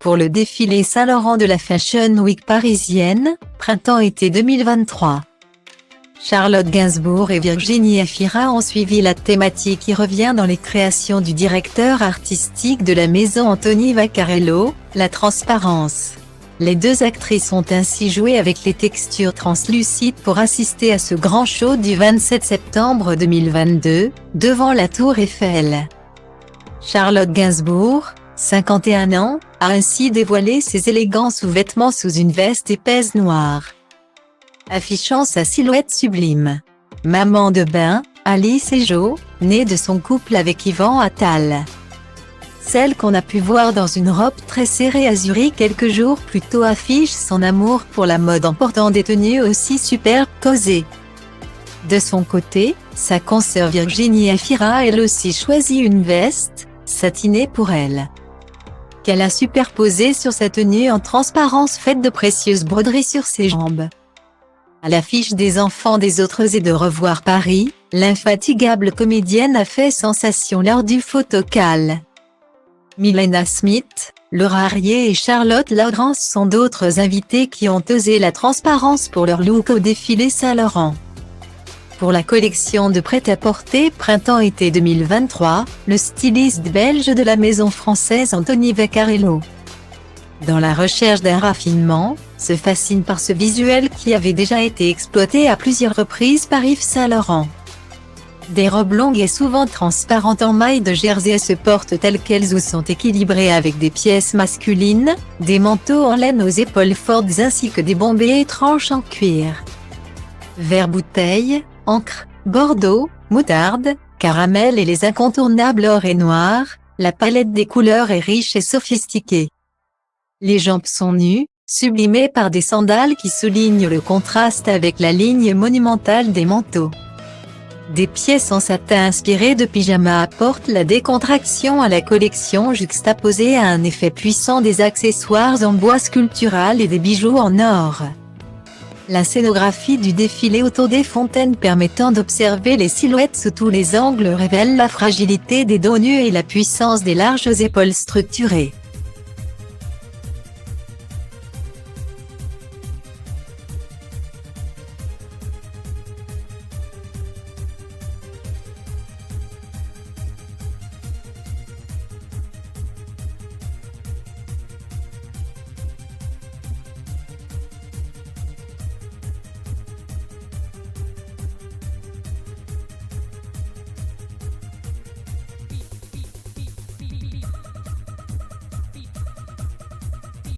pour le défilé Saint-Laurent de la Fashion Week parisienne, printemps-été 2023. Charlotte Gainsbourg et Virginie Efira ont suivi la thématique qui revient dans les créations du directeur artistique de la maison Anthony Vaccarello, la transparence. Les deux actrices ont ainsi joué avec les textures translucides pour assister à ce grand show du 27 septembre 2022, devant la Tour Eiffel. Charlotte Gainsbourg, 51 ans, a ainsi dévoilé ses élégants sous-vêtements sous une veste épaisse noire, affichant sa silhouette sublime. Maman de bain, Alice et Jo, née de son couple avec Yvan Attal. Celle qu'on a pu voir dans une robe très serrée à Zurich quelques jours plus tôt affiche son amour pour la mode en portant des tenues aussi superbes qu'osées. De son côté, sa consoeur Virginie Efira a elle aussi choisi une veste, satinée pour elle, qu'elle a superposée sur sa tenue en transparence faite de précieuses broderies sur ses jambes. À l'affiche des Enfants des autres et de Revoir Paris, l'infatigable comédienne a fait sensation lors du photocall. Milena Smith, Laura Harrier et Charlotte Lawrence sont d'autres invités qui ont osé la transparence pour leur look au défilé Saint-Laurent. Pour la collection de prêt-à-porter printemps-été 2023, le styliste belge de la maison française Anthony Vaccarello, dans la recherche d'un raffinement, se fascine par ce visuel qui avait déjà été exploité à plusieurs reprises par Yves Saint Laurent. Des robes longues et souvent transparentes en maille de jersey se portent telles qu'elles ou sont équilibrées avec des pièces masculines, des manteaux en laine aux épaules fortes ainsi que des bombés étranges en cuir. Vert bouteille, encre, bordeaux, moutarde, caramel et les incontournables or et noir, la palette des couleurs est riche et sophistiquée. Les jambes sont nues, sublimées par des sandales qui soulignent le contraste avec la ligne monumentale des manteaux. Des pièces en satin inspirées de pyjama apportent la décontraction à la collection juxtaposée à un effet puissant des accessoires en bois sculptural et des bijoux en or. La scénographie du défilé autour des fontaines permettant d'observer les silhouettes sous tous les angles révèle la fragilité des dos nus et la puissance des larges épaules structurées.